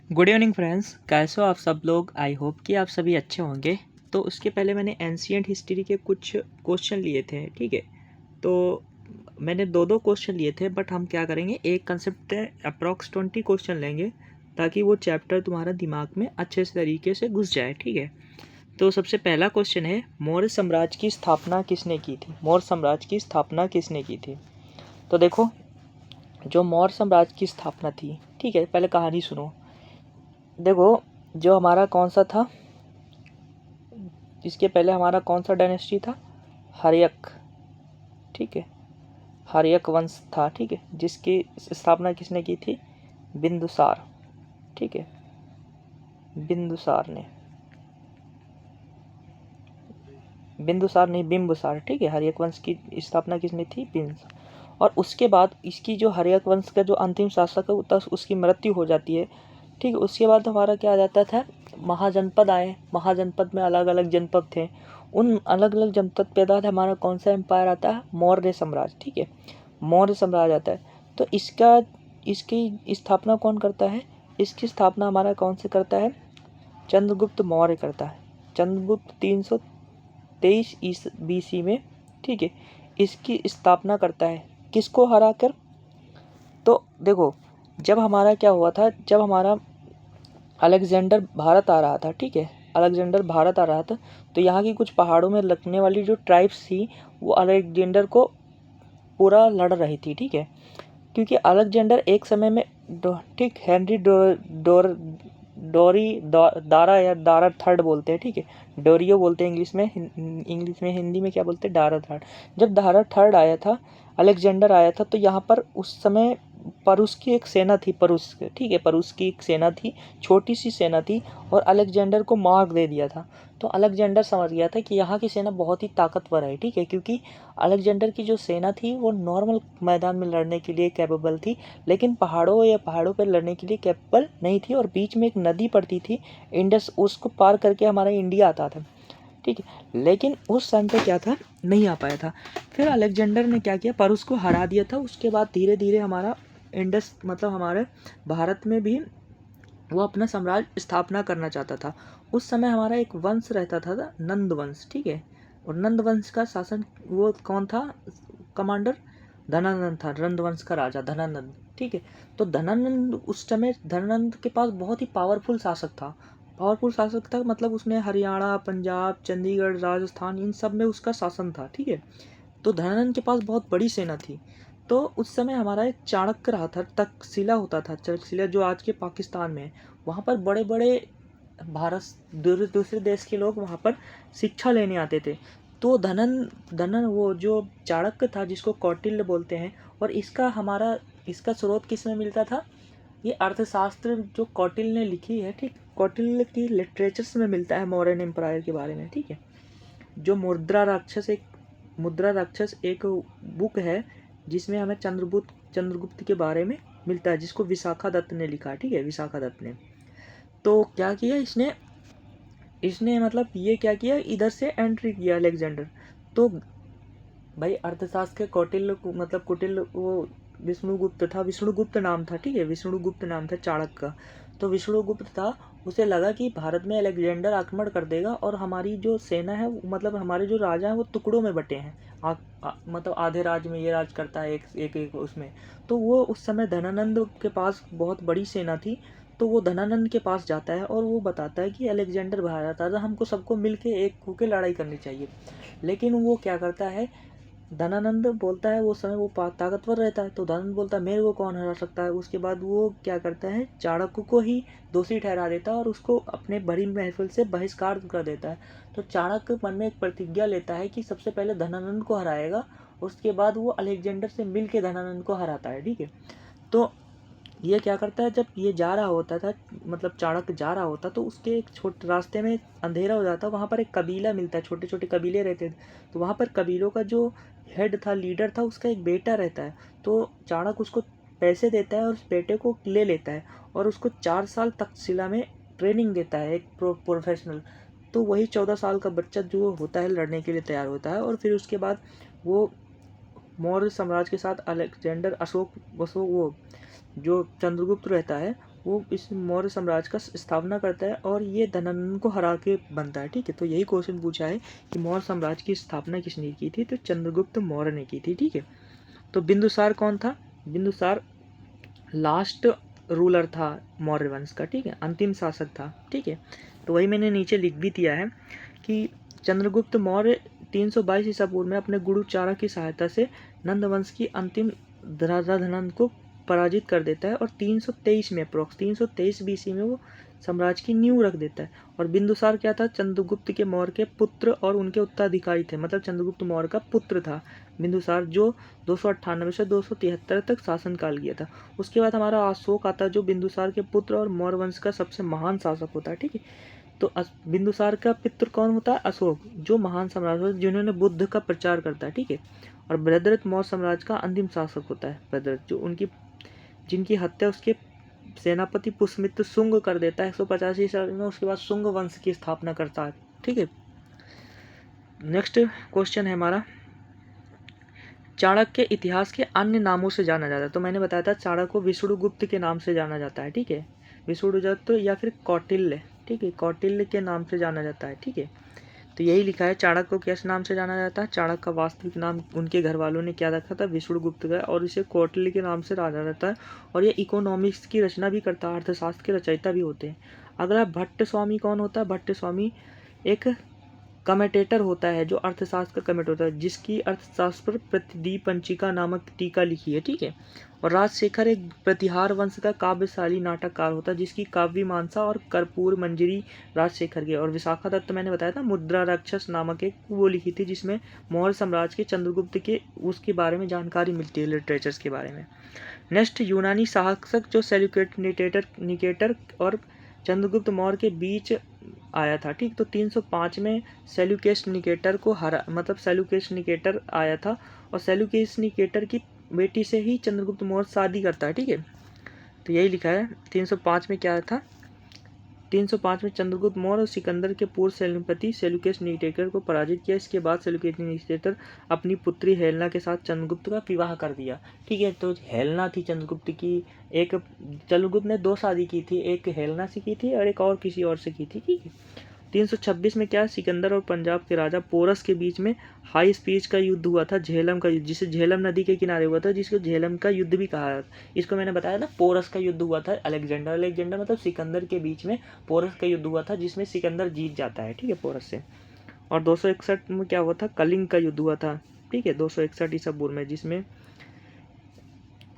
Good evening friends, कैसे हो आप सब लोग। आई होप कि आप सभी अच्छे होंगे। तो उसके पहले मैंने एंशियंट हिस्ट्री के कुछ क्वेश्चन लिए थे, ठीक है। तो मैंने दो क्वेश्चन लिए थे, बट हम क्या करेंगे, एक कंसेप्ट है अप्रॉक्स 20 क्वेश्चन लेंगे ताकि वो चैप्टर तुम्हारा दिमाग में अच्छे से तरीके से घुस जाए, ठीक है। तो सबसे पहला क्वेश्चन है, मौर्य साम्राज्य की स्थापना किसने की थी। मौर्य साम्राज्य की स्थापना किसने की थी। तो देखो, जो मौर्य साम्राज्य की स्थापना थी, ठीक है, पहले कहानी सुनो। देखो, जो हमारा कौन सा था, इसके पहले हमारा कौन सा डायनेस्टी था, हर्यक, ठीक है, हर्यक वंश था, ठीक है, जिसकी स्थापना किसने की थी, बिंदुसार, ठीक है, बिंदुसार ने, बिंदुसार नहीं बिंबुसार, ठीक है। हर्यक वंश की स्थापना किसने थी, बिंदुसार। और उसके बाद इसकी जो हर्यक वंश का जो अंतिम शासक है उसकी मृत्यु हो जाती है, ठीक है। उसके बाद हमारा क्या आ जाता था, महाजनपद आए। महाजनपद में अलग अलग जनपद थे, उन अलग अलग जनपद के बाद हमारा कौन सा एम्पायर आता है, मौर्य साम्राज्य, ठीक है, मौर्य साम्राज्य आता है। तो इसकी स्थापना कौन करता है, इसकी स्थापना हमारा कौन से करता है, चंद्रगुप्त मौर्य करता है। चंद्रगुप्त 323 BC में, ठीक है, इसकी स्थापना करता है। किसको हराकर, तो देखो, जब हमारा क्या हुआ था, जब हमारा अलेक्जेंडर भारत आ रहा था, ठीक है, अलेक्जेंडर भारत आ रहा था, तो यहाँ की कुछ पहाड़ों में लगने वाली जो ट्राइब्स थी वो अलेक्जेंडर को पूरा लड़ रही थी, ठीक है। क्योंकि अलेक्जेंडर एक समय में ठीक हेनरी दारा या दारा थर्ड बोलते हैं, ठीक है, डोरियो बोलते हैं इंग्लिश में, हिंदी में क्या बोलते हैं, दारा थर्ड। जब दारा थर्ड आया था, अलेक्जेंडर आया था, तो यहाँ पर उस समय परुस की एक सेना थी, परुस, ठीक है, परुस की एक सेना थी, छोटी सी सेना थी, और अलेक्जेंडर को मार दे दिया था। तो अलेक्जेंडर समझ गया था कि यहाँ की सेना बहुत ही ताकतवर है, ठीक है, क्योंकि अलेक्जेंडर की जो सेना थी वो नॉर्मल मैदान में लड़ने के लिए कैपेबल थी, लेकिन पहाड़ों पर लड़ने के लिए कैपेबल नहीं थी। और बीच में एक नदी पड़ती थी इंडस, उसको पार करके हमारा इंडिया आता था, ठीक है। लेकिन उस टाइम पे क्या था, नहीं आ पाया था। फिर अलेक्जेंडर ने क्या किया, परुस को हरा दिया था। उसके बाद धीरे धीरे हमारा इंडस मतलब हमारे भारत में भी वो अपना साम्राज्य स्थापना करना चाहता था। उस समय हमारा एक वंश रहता था, नंद वंश, ठीक है। और नंद वंश का शासन वो कौन था, कमांडर धनानंद था, नंद वंश का राजा धनानंद, ठीक है। तो धनानंद उस समय, धनानंद के पास बहुत ही पावरफुल शासक था, पावरफुल शासक था, मतलब उसने हरियाणा, पंजाब, चंडीगढ़, राजस्थान, इन सब में उसका शासन था, ठीक है। तो धनानंद के पास बहुत बड़ी सेना थी। तो उस समय हमारा एक चाणक्य रहा था, तक्षशिला होता था, तक्षशिला जो आज के पाकिस्तान में है। वहाँ पर बड़े बड़े भारत दूसरे देश के लोग वहाँ पर शिक्षा लेने आते थे। तो धनन वो जो चाणक्य था, जिसको कौटिल्य बोलते हैं, और इसका स्रोत किस में मिलता था, ये अर्थशास्त्र जो कौटिल्य ने लिखी है, ठीक, कौटिल्य की लिटरेचर्स में मिलता है मौर्यन एम्पायर के बारे में, ठीक है। जो मुद्रा राक्षस एक बुक है, जिसमें हमें चंद्रगुप्त के बारे में मिलता है, जिसको विशाखा दत्त ने लिखा है, ठीक है, विशाखा दत्त ने। तो क्या किया इसने इसने मतलब ये क्या किया, इधर से एंट्री किया अलेक्जेंडर। तो भाई अर्थशास्त्र के कौटिल्य को मतलब कुटिल वो विष्णुगुप्त था, विष्णुगुप्त नाम था, ठीक है, विष्णुगुप्त नाम था चाणक्य का। तो विष्णुगुप्त था, उसे लगा कि भारत में अलेक्जेंडर आक्रमण कर देगा और हमारी जो सेना है, मतलब हमारे जो राजा हैं वो टुकड़ों में बटे हैं, मतलब आधे राज्य में ये राज करता है, एक उसमें। तो वो उस समय धनानंद के पास बहुत बड़ी सेना थी। तो वो धनानंद के पास जाता है और वो बताता है कि अलेक्जेंडर भारत आ रहा, हमको सबको मिलके एक होकर लड़ाई करनी चाहिए। लेकिन वो क्या करता है, धनानंद बोलता है, वो समय वो ताकतवर रहता है, तो धनानंद बोलता है मेरे को कौन हरा सकता है। उसके बाद वो क्या करता है, चाणक्य को ही दोषी ठहरा देता है और उसको अपने बड़ी महफिल से बहिष्कार कर देता है। तो चाणक्य मन में एक प्रतिज्ञा लेता है कि सबसे पहले धनानंद को हराएगा, उसके बाद वो अलेक्जेंडर से मिल के धनानंद को हराता है, ठीक है। तो ये क्या करता है, जब ये जा रहा होता था, मतलब चाणक्य जा रहा होता, तो उसके एक छोटे रास्ते में अंधेरा हो जाता, वहाँ पर एक कबीला मिलता है, छोटे छोटे कबीले रहते थे। तो वहाँ पर कबीलों का जो हेड था, लीडर था, उसका एक बेटा रहता है। तो चाणक्य उसको पैसे देता है और उस बेटे को ले लेता है और उसको 4 साल तक्षशिला में ट्रेनिंग देता है, एक प्रोफेशनल। तो वही 14 साल का बच्चा जो होता है लड़ने के लिए तैयार होता है। और फिर उसके बाद वो मौर्य साम्राज्य के साथ अलेक्जेंडर अशोक वो जो चंद्रगुप्त रहता है, वो इस मौर्य साम्राज्य का स्थापना करता है और ये धनानंद को हरा के बनता है। ठीक है, तो यही क्वेश्चन पूछा है कि मौर्य साम्राज्य की स्थापना किसने की थी, तो चंद्रगुप्त मौर्य ने की थी। ठीक है, तो बिंदुसार कौन था, बिंदुसार लास्ट रूलर था मौर्य वंश का। ठीक है, अंतिम शासक था। ठीक है, तो वही मैंने नीचे लिख भी दिया है कि चंद्रगुप्त मौर्य 322 ईसा पूर्व में अपने गुरु चारा की सहायता से नंद वंश की अंतिम राजा धनानंद को पराजित कर देता है और 323 में अप्रोक्स 323 बीसी में वो साम्राज्य की नींव रख देता है। और बिंदुसार क्या था, चंद्रगुप्त के मौर्य के पुत्र और उनके उत्तराधिकारी थे, मतलब चंद्रगुप्त मौर्य का पुत्र था बिंदुसार, जो 298 से 273 तक शासनकाल किया था। उसके बाद हमारा अशोक आता है, जो बिंदुसार के पुत्र और मौर्य वंश का सबसे महान शासक होता है। ठीक है, तो बिंदुसार का पितृ कौन होता है, अशोक, जो महान सम्राट होता है जिन्होंने बुद्ध का प्रचार करता है। ठीक है, और बृहद्रथ मौर्य साम्राज्य का अंतिम शासक होता है बृहद्रथ, जो उनकी जिनकी हत्या उसके सेनापति पुष्यमित्र शुंग कर देता है 185 ईसा में। उसके बाद शुंग वंश की स्थापना करता है। ठीक है, नेक्स्ट क्वेश्चन है हमारा, चाणक्य के इतिहास के अन्य नामों से जाना जाता है। तो मैंने बताया था चाणक्य को विष्णुगुप्त के नाम से जाना जाता है। ठीक है, विष्णुगुप्त या फिर कौटिल्य। ठीक है, कौटिल्य के नाम से जाना जाता है। ठीक है, तो यही लिखा है, चाणक्य को किस नाम से जाना जाता है, चाणक्य का वास्तविक नाम उनके घर वालों ने क्या रखा था, विष्णुगुप्त का, और इसे कौटिल्य के नाम से जाना जाता है। और ये इकोनॉमिक्स की रचना भी करता है, अर्थशास्त्र के रचयिता भी होते हैं। अगला भट्ट स्वामी कौन होता है, भट्ट स्वामी एक कमेटेटर होता है, जो अर्थशास्त्र का कमेट होता है, जिसकी अर्थशास्त्र पर प्रतिदीपंचिका नामक टीका लिखी है। ठीक है, और राजशेखर एक प्रतिहार वंश का काव्यशाली नाटककार होता है, जिसकी काव्य मीमांसा और कर्पूर मंजरी राजशेखर के। और विशाखा दत्त मैंने बताया था मुद्रा राक्षस नामक एक वो लिखी थी, जिसमें मौर्य साम्राज्य के चंद्रगुप्त के उसके बारे में जानकारी मिलती है, लिटरेचर्स के बारे में। नेक्स्ट, यूनानी शासक जो निकेटर और चंद्रगुप्त मौर्य के बीच आया था। ठीक, तो 305 में सेल्यूकस निकेटर को हरा, मतलब सेल्यूकस निकेटर आया था, और सेल्यूकस निकेटर की बेटी से ही चंद्रगुप्त मौर्य शादी करता है। ठीक है, तो यही लिखा है 305 में क्या था, 305 में चंद्रगुप्त मौर्य और सिकंदर के पूर्व सेनापति सेल्यूकस निकेटर को पराजित किया। इसके बाद सेल्यूकस निकेटर अपनी पुत्री हेलेना के साथ चंद्रगुप्त का विवाह कर दिया। ठीक है, तो हेलेना थी चंद्रगुप्त की एक, चंद्रगुप्त ने 2 शादी की थी, एक हेलेना से की थी और एक और किसी और से की थी। ठीक है, 326 में क्या, सिकंदर और पंजाब के राजा पोरस के बीच में हाई स्पीच का युद्ध हुआ था, झेलम का युद्ध, जिसे झेलम नदी के किनारे हुआ था, जिसको झेलम का युद्ध भी कहा है। इसको मैंने बताया था, पोरस का युद्ध हुआ था, अलेक्जेंडर मतलब सिकंदर के बीच में पोरस का युद्ध हुआ था, जिसमें सिकंदर जीत जाता है। ठीक है, पोरस से। और 261 में क्या हुआ था, कलिंग का युद्ध हुआ था। ठीक है, 261 ईसा पूर्व में, जिसमें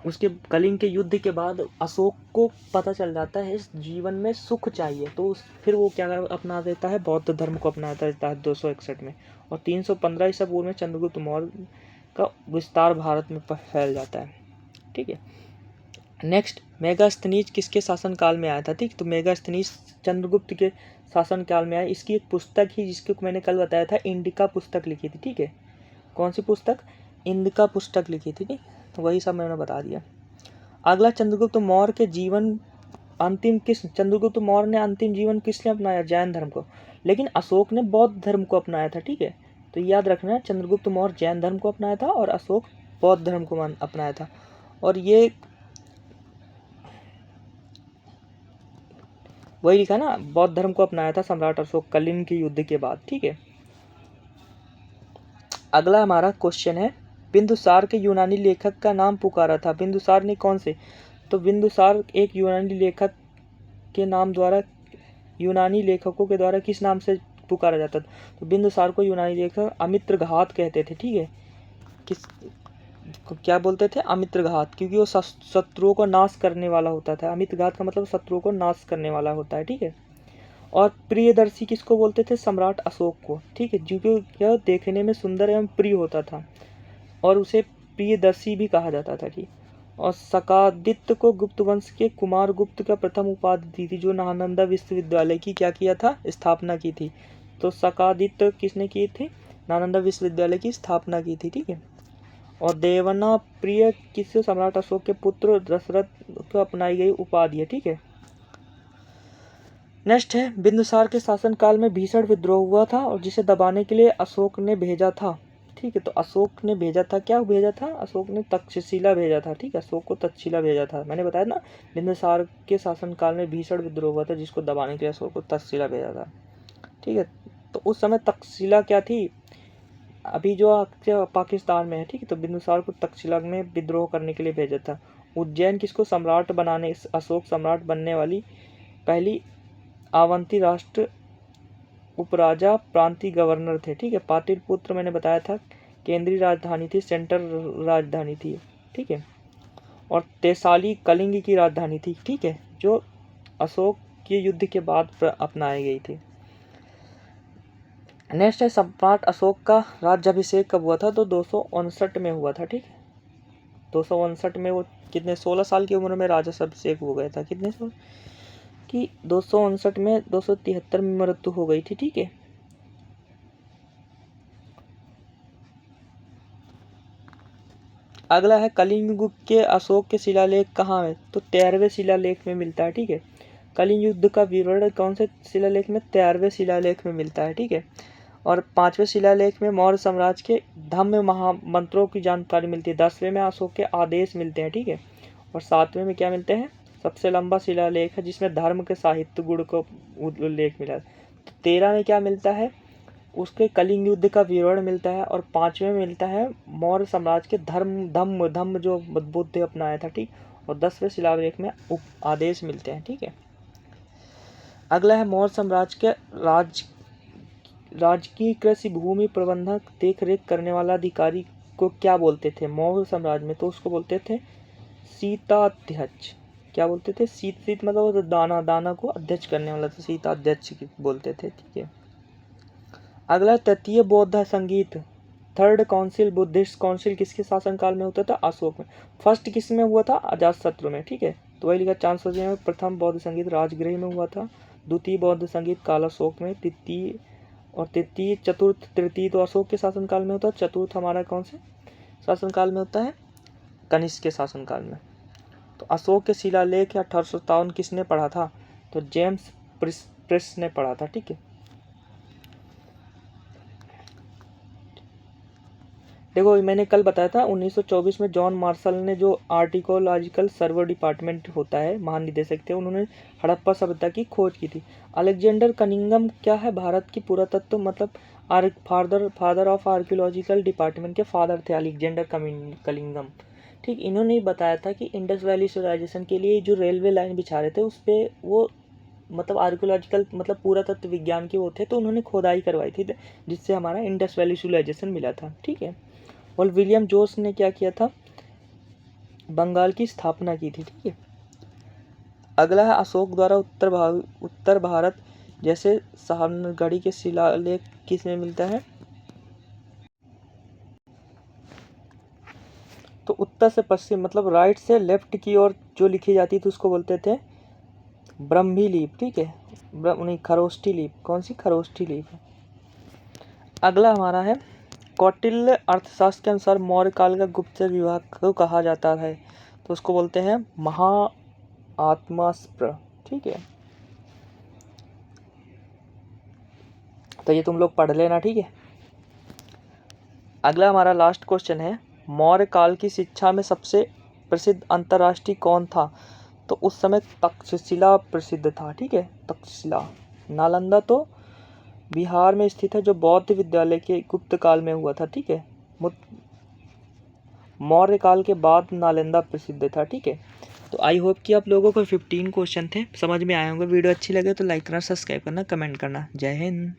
उसके कलिंग के युद्ध के बाद अशोक को पता चल जाता है इस जीवन में सुख चाहिए, तो फिर वो क्या अपना देता है, बौद्ध धर्म को अपना देता है 261 में। और 315 ईसा पूर्व में चंद्रगुप्त मौर्य का विस्तार भारत में फैल जाता है। ठीक है, नेक्स्ट, मेगास्थनीज किसके शासनकाल में आया था। ठीक, तो मेगास्थनीज चंद्रगुप्त के शासनकाल में आया। इसकी एक पुस्तक ही, जिसको मैंने कल बताया था, इंडिका पुस्तक लिखी थी। ठीक है, कौन सी पुस्तक, इंडिका पुस्तक लिखी थी। ठीक, तो वही सब मैंने बता दिया। अगला, चंद्रगुप्त मौर्य के जीवन अंतिम किस, चंद्रगुप्त मौर्य ने अंतिम जीवन किसने अपनाया, जैन धर्म को, लेकिन अशोक ने बौद्ध धर्म को अपनाया था। ठीक है, तो याद रखना, चंद्रगुप्त मौर्य जैन धर्म को अपनाया था और अशोक बौद्ध धर्म को अपनाया था। और ये वही लिखा ना, बौद्ध धर्म को अपनाया था सम्राट अशोक कलिंग के युद्ध के बाद। ठीक है, अगला हमारा क्वेश्चन है, बिंदुसार के यूनानी लेखक का नाम पुकारा था। बिंदुसार ने कौन से, तो बिंदुसार एक यूनानी लेखक के नाम द्वारा, यूनानी लेखकों के द्वारा किस नाम से पुकारा जाता था, तो बिंदुसार को यूनानी लेखक अमित्रघात कहते थे। ठीक है, किस क्या बोलते थे, अमित्रघात, क्योंकि वो शत्रुओं को नाश करने वाला होता था। अमित्रघात का मतलब शत्रुओं को नाश करने वाला होता है। ठीक है, और प्रियदर्शी किसको बोलते थे, सम्राट अशोक को। ठीक है, क्योंकि यह देखने में सुंदर एवं प्रिय होता था और उसे प्रियदर्शी भी कहा जाता था। ठीक, और शकादित्य को गुप्त वंश के कुमार गुप्त का प्रथम उपाधि दी थी, जो नालंदा विश्वविद्यालय की क्या किया था, स्थापना की थी। तो शकादित्य किसने की थी, नालंदा विश्वविद्यालय की स्थापना की थी। ठीक है, और देवना प्रिय किस, सम्राट अशोक के पुत्र दशरथ को अपनाई गई उपाधि है। ठीक है, नेक्स्ट है, बिंदुसार के शासनकाल में भीषण विद्रोह हुआ था और जिसे दबाने के लिए अशोक ने भेजा था। ठीक है। तो अशोक ने भेजा था, क्या भेजा था, अशोक ने तक्षशिला भेजा था, ठीक है, अशोक को तक्षशिला भेजा था। मैंने बताया ना बिंदुसार के शासनकाल में भीषण विद्रोह हुआ था जिसको दबाने के लिए अशोक को तक्षशिला भेजा था, ठीक है। तो उस समय तक्षशिला क्या थी, अभी जो पाकिस्तान में है, ठीक है। तो बिंदुसार को तक्षशिला में विद्रोह करने के लिए भेजा था। उज्जैन किसको सम्राट बनाने, अशोक सम्राट बनने वाली पहली अवंती राष्ट्र उपराजा प्रांतीय गवर्नर थे, ठीक है। पाटलिपुत्र मैंने बताया था केंद्रीय राजधानी थी, सेंट्रल राजधानी थी, ठीक है। और तैसाली कलिंग की राजधानी थी, ठीक है, जो अशोक के युद्ध के बाद अपनाई गई थी। नेक्स्ट है सम्राट अशोक का राज्याभिषेक कब हुआ था, तो 259 में हुआ था, ठीक है। 259 में वो कितने 16 साल की उम्र में राज्याभिषेक हो गया था, कितने साल कि 259 में 273 में मृत्यु हो गई थी, ठीक है। अगला है कलिंग युग के अशोक के शिलालेख कहाँ है, तो 13वें शिलालेख में मिलता है, ठीक है। कलिंग युद्ध का विवरण कौन से शिलालेख में, 13वें शिलालेख में मिलता है, ठीक है। और 5वें शिलालेख में मौर्य साम्राज्य के धम्म महामंत्रों की जानकारी मिलती है। 10वें में अशोक के आदेश मिलते हैं, ठीक है। और 7वें में क्या मिलते हैं, सबसे लंबा शिलालेख है जिसमें धर्म के साहित्य गुण को उल्लेख मिला है। तो 13 में क्या मिलता है, उसके कलिंग युद्ध का विवरण मिलता है। और 5वें में मिलता है मौर्य साम्राज्य के धम्म जो बुद्ध अपनाया था, ठीक। और 10वें शिलालेख में आदेश मिलते हैं, ठीक है। अगला है मौर्य साम्राज्य के राजकीय कृषि भूमि प्रबंधक देख रेख करने वाला अधिकारी को क्या बोलते थे मौर्य साम्राज्य में, तो उसको बोलते थे सीताध्यक्ष। क्या बोलते थे, सीत मतलब दाना को अध्यक्ष करने वाला, तो सीताध्यक्ष बोलते थे, ठीक है। अगला तृतीय बौद्ध संगीत, थर्ड काउंसिल, बुद्धिस्ट काउंसिल किसके शासनकाल में होता था, अशोक में। फर्स्ट किस में हुआ था, अजातशत्रु में, ठीक है। तो वही लिखा चांस हो जाएगा। प्रथम बौद्ध संगीत राजगृह में हुआ था, द्वितीय बौद्ध संगीत कालाशोक में, तृतीय चतुर्थ तृतीय तो अशोक के शासनकाल में होता है, चतुर्थ हमारा कौन से शासनकाल में होता है, कनिष्क के शासनकाल में। तो अशोक के शिलालेख 1857 किसने पढ़ा था, तो जेम्स प्रिस ने पढ़ा था, ठीक है। देखो मैंने कल बताया था 1924 में जॉन मार्शल ने जो आर्कियोलॉजिकल सर्वे डिपार्टमेंट होता है, महानिदेशक थे, उन्होंने हड़प्पा सभ्यता की खोज की थी। अलेक्जेंडर कनिंगम क्या है, भारत की पुरातत्व मतलब फादर ऑफ आर्कियोलॉजिकल डिपार्टमेंट के फादर थे अलेक्जेंडर कनिंगम, ठीक। इन्होंने बताया था कि इंडस वैली सिविलाइजेशन के लिए जो रेलवे लाइन बिछा रहे थे उस पर वो मतलब आर्कियोलॉजिकल मतलब पुरातत्व विज्ञान के वो थे, तो उन्होंने खोदाई करवाई थी जिससे हमारा इंडस वैली सिविलाइजेशन मिला था, ठीक है। और विलियम जोस ने क्या किया था, बंगाल की स्थापना की थी, ठीक है। अगला है अशोक द्वारा उत्तर भारत जैसे सावनगढ़ी के शिलालेख किस में मिलता है, तो उत्तर से पश्चिम मतलब राइट से लेफ्ट की ओर जो लिखी जाती थी उसको बोलते थे ब्रह्मी लिपि, ठीक है, नहीं खरोष्ठी लिपि, कौन सी खरोष्ठी लिपि। अगला हमारा है कौटिल्य अर्थशास्त्र के अनुसार मौर्य काल का गुप्तचर विभाग को कहा जाता है, तो उसको बोलते हैं महाआत्मास्प्र, ठीक है। तो ये तुम लोग पढ़ लेना, ठीक है। अगला हमारा लास्ट क्वेश्चन है मौर्य काल की शिक्षा में सबसे प्रसिद्ध अंतर्राष्ट्रीय कौन था, तो उस समय तक्षशिला प्रसिद्ध था, ठीक है। तक्षशिला, नालंदा तो बिहार में स्थित है जो बौद्ध विद्यालय के गुप्त काल में हुआ था, ठीक है। मौर्य काल के बाद नालंदा प्रसिद्ध था, ठीक है। तो आई होप कि आप लोगों को 15 क्वेश्चन थे समझ में आए होंगे। वीडियो अच्छी लगे तो लाइक करना, सब्सक्राइब करना, कमेंट करना। जय हिंद।